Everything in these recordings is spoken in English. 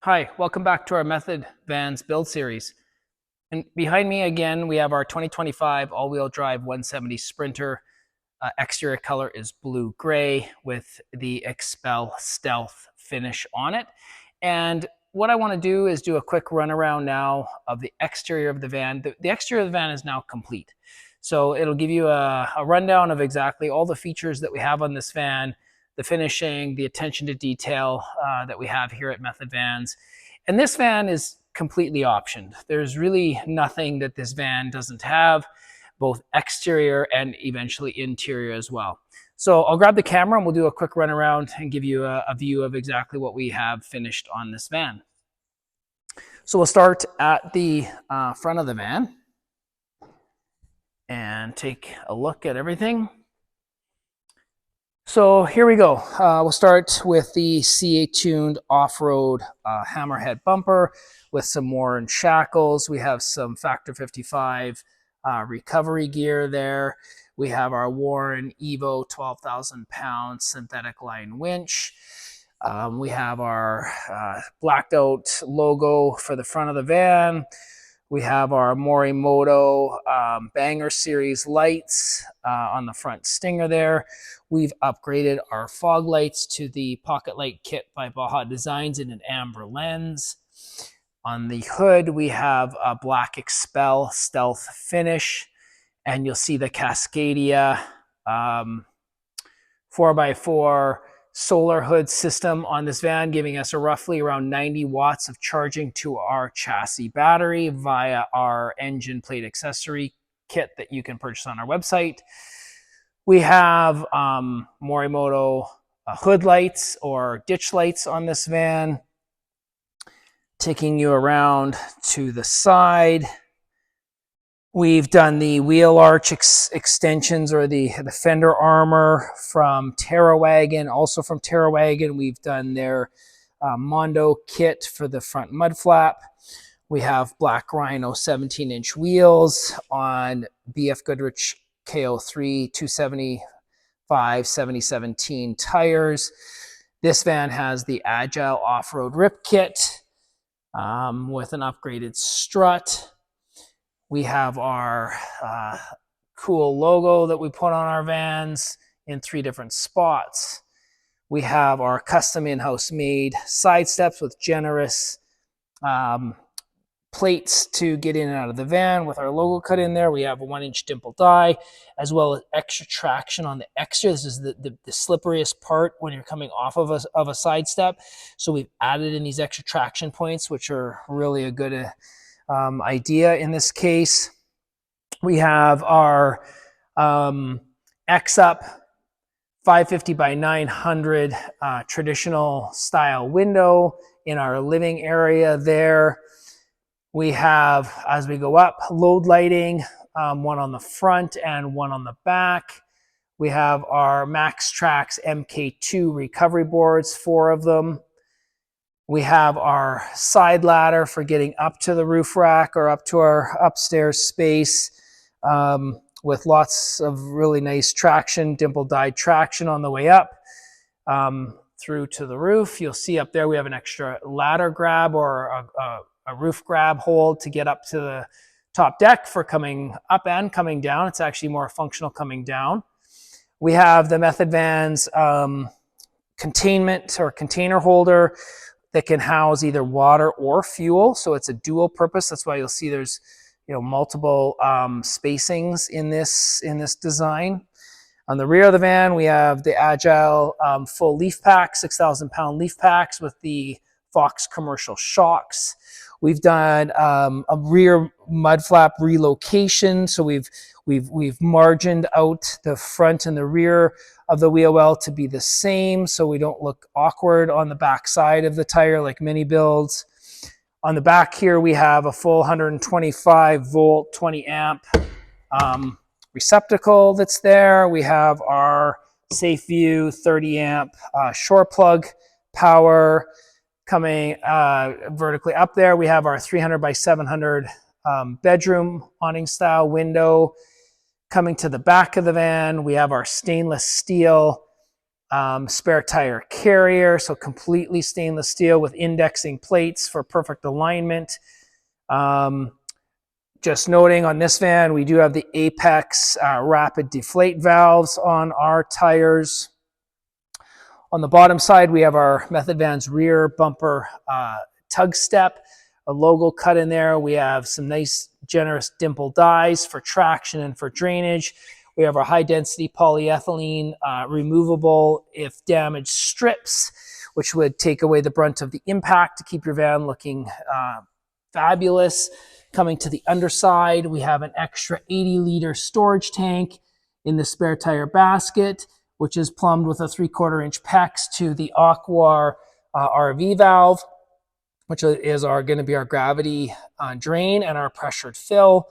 Hi, welcome back to our Method Vans build series. And behind me again, we have our 2025 all-wheel drive 170 Sprinter. Exterior color is blue-gray with the Expel Stealth finish on it. And what I want to do is do a quick run around now of the exterior of the van. The exterior of the van is now complete. So it'll give you a rundown of exactly all the features that we have on this van, the finishing, the attention to detail that we have here at Method Vans. And this van is completely optioned. There's really nothing that this van doesn't have, both exterior and eventually interior as well. So I'll grab the camera and we'll do a quick run around and give you a view of exactly what we have finished on this van. So we'll start at the front of the van and take a look at everything. So here we go. We'll start with the CA-tuned off-road hammerhead bumper with some Warren shackles. We have some Factor 55 recovery gear there. We have our Warren Evo 12,000 pound synthetic line winch. We have our blacked out logo for the front of the van. We have our Morimoto Banger Series lights on the front stinger there. We've upgraded our fog lights to the Pocket Light Kit by Baja Designs in an amber lens. On the hood, we have a black Expel Stealth finish, and you'll see the Cascadia 4x4 solar hood system on this van, giving us roughly around 90 watts of charging to our chassis battery via our engine plate accessory kit that you can purchase on our website. We have Morimoto hood lights or ditch lights on this van, taking you around to the side. We've done the wheel arch extensions or the fender armor from TerraWagon. Also from TerraWagon, we've done their Mondo kit for the front mud flap. We have Black Rhino 17-inch wheels on BF Goodrich KO3 275 7017 tires. This van has the Agile off-road rip kit with an upgraded strut. We have our cool logo that we put on our vans in 3 different spots. We have our custom in-house made side steps with generous plates to get in and out of the van with our logo cut in there. We have a 1-inch dimple die, as well as extra traction on the extra. This is the slipperiest part when you're coming off of a side step. So we've added in these extra traction points, which are really a good idea in this case. We have our X-Up 550 by 900 traditional style window in our living area there. We have, as we go up, load lighting, one on the front and one on the back. We have our Max Trax MK2 recovery boards, 4 of them. We have our side ladder for getting up to the roof rack or up to our upstairs space with lots of really nice traction, dimple dyed traction on the way up through to the roof. You'll see up there we have an extra ladder grab or a roof grab hold to get up to the top deck for coming up and coming down. It's actually more functional coming down. We have the Method Vans containment or container holder that can house either water or fuel. So it's a dual purpose. That's why you'll see there's multiple spacings in this design. On the rear of the van, we have the Agile full leaf pack, 6,000 pound leaf packs with the Fox commercial shocks. We've done a rear mud flap relocation. So we've margined out the front and the rear of the wheel well to be the same, so we don't look awkward on the back side of the tire like many builds. On the back here, we have a full 125 volt, 20 amp receptacle that's there. We have our Safe View 30 amp shore plug power coming vertically up there. We have our 300 by 700 bedroom awning style window. Coming to the back of the van, we have our stainless steel spare tire carrier, so completely stainless steel with indexing plates for perfect alignment. Just noting on this van, we do have the Apex rapid deflate valves on our tires. On the bottom side, we have our Method Van's rear bumper tug step, a logo cut in there. We have some nice, generous dimple dies for traction and for drainage. We have our high-density polyethylene removable if damaged strips, which would take away the brunt of the impact to keep your van looking fabulous. Coming to the underside, we have an extra 80-liter storage tank in the spare tire basket, which is plumbed with a 3/4 inch PEX to the Aquar RV valve, which is going to be our gravity drain and our pressured fill.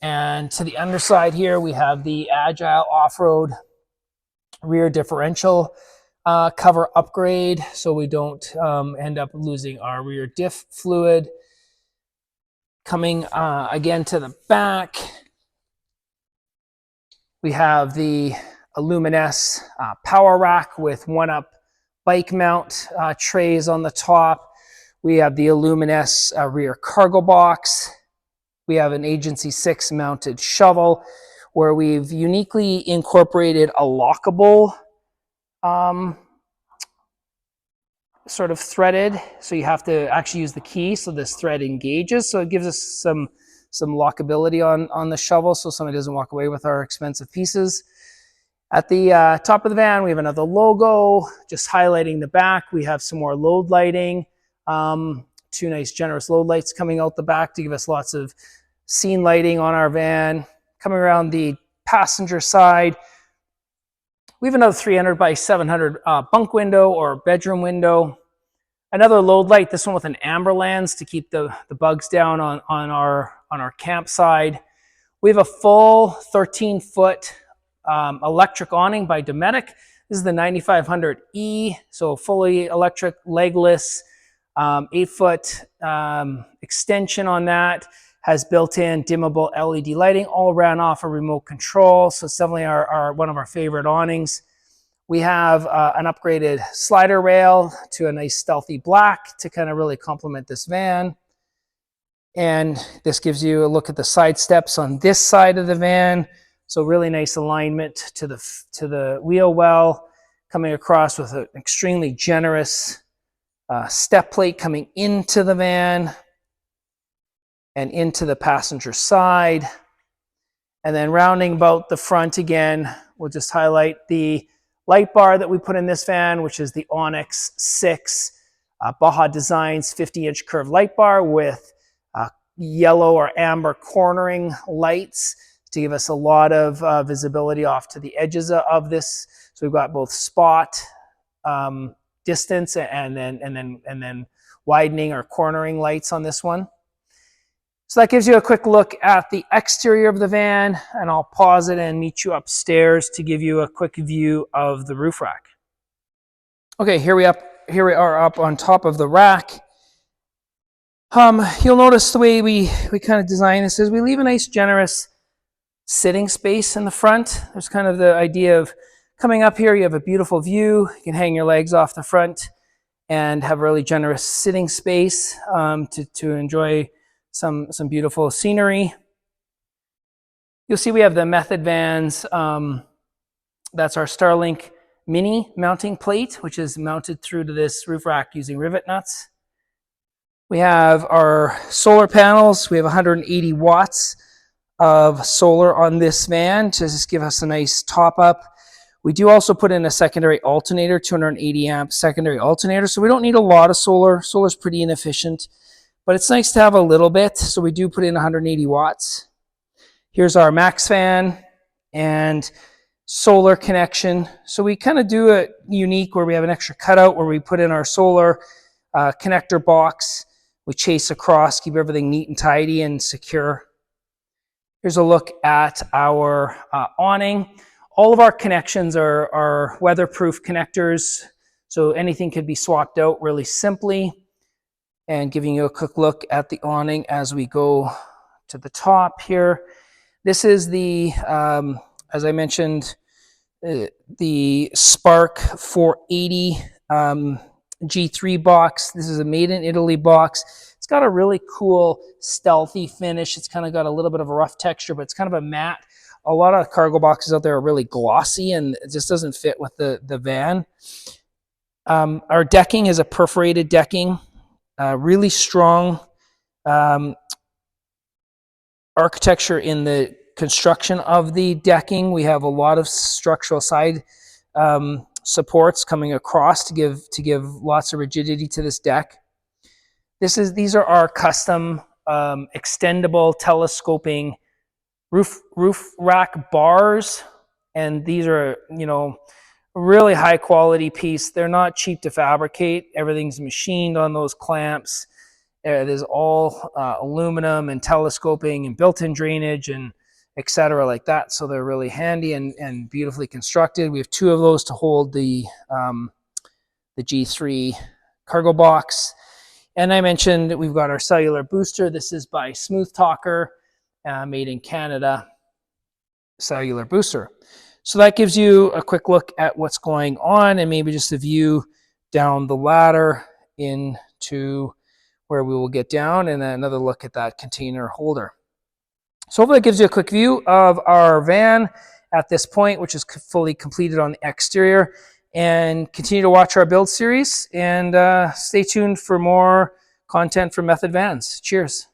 And to the underside here, we have the Agile off-road rear differential cover upgrade, so we don't end up losing our rear diff fluid. Coming again to the back, we have the Illumines power rack with one-up bike mount trays on the top. We have the Illumines rear cargo box. We have an Agency 6 mounted shovel where we've uniquely incorporated a lockable sort of threaded, so you have to actually use the key so this thread engages, so it gives us some lockability on the shovel so somebody doesn't walk away with our expensive pieces. At the top of the van, we have another logo just highlighting the back. We have some more load lighting, two nice generous load lights coming out the back to give us lots of scene lighting on our van. Coming around the passenger side, we have another 300 by 700 bunk window or bedroom window. Another load light, this one with an amber lens to keep the bugs down on our campsite. We have a full 13-foot electric awning by Dometic. This is the 9500E, so fully electric, legless, 8-foot extension on that. Has built-in dimmable LED lighting, all ran off a remote control, so it's definitely one of our favorite awnings. We have an upgraded slider rail to a nice stealthy black to kind of really complement this van. And this gives you a look at the side steps on this side of the van. So really nice alignment to the wheel well, coming across with an extremely generous step plate coming into the van and into the passenger side. And then rounding about the front again, we'll just highlight the light bar that we put in this van, which is the Onyx 6 Baja Designs 50-inch curved light bar with yellow or amber cornering lights to give us a lot of visibility off to the edges of this. So we've got both spot, distance, and then widening or cornering lights on this one. So that gives you a quick look at the exterior of the van, and I'll pause it and meet you upstairs to give you a quick view of the roof rack. Okay, here we are up on top of the rack. You'll notice the way we kind of design this is we leave a nice generous sitting space in the front. There's kind of the idea of coming up here, you have a beautiful view, you can hang your legs off the front and have a really generous sitting space to enjoy some beautiful scenery. You'll see we have the Method Vans, that's our Starlink Mini mounting plate, which is mounted through to this roof rack using rivet nuts. We have our solar panels. We have 180 watts of solar on this van to just give us a nice top up. We do also put in a secondary alternator, 280 amp secondary alternator, so we don't need a lot of solar. Solar's pretty inefficient, but it's nice to have a little bit, so we do put in 180 watts. Here's our max fan and solar connection. So we kind of do it unique where we have an extra cutout where we put in our solar connector box. We chase across, keep everything neat and tidy and secure. Here's a look at our awning. All of our connections are weatherproof connectors, so anything could be swapped out really simply. And giving you a quick look at the awning as we go to the top here. This is the, as I mentioned, the Spark 480 G3 box. This is a made in Italy box. It's got a really cool stealthy finish. It's kind of got a little bit of a rough texture, but it's kind of a matte. A lot of cargo boxes out there are really glossy, and it just doesn't fit with the van. Our decking is a perforated decking, really strong architecture in the construction of the decking. We have a lot of structural side supports coming across to give lots of rigidity to this deck. These are our custom extendable telescoping roof rack bars, and these are, you know, really high quality piece. They're not cheap to fabricate. Everything's machined on those clamps. There's all aluminum and telescoping and built-in drainage and etc. like that. So they're really handy and beautifully constructed. We have two of those to hold the G3 cargo box. And I mentioned that we've got our cellular booster. This is by Smooth Talker, made in Canada, cellular booster. So that gives you a quick look at what's going on and maybe just a view down the ladder into where we will get down, and another look at that container holder. So hopefully that gives you a quick view of our van at this point, which is fully completed on the exterior. And continue to watch our build series, and stay tuned for more content from Method Vans. Cheers.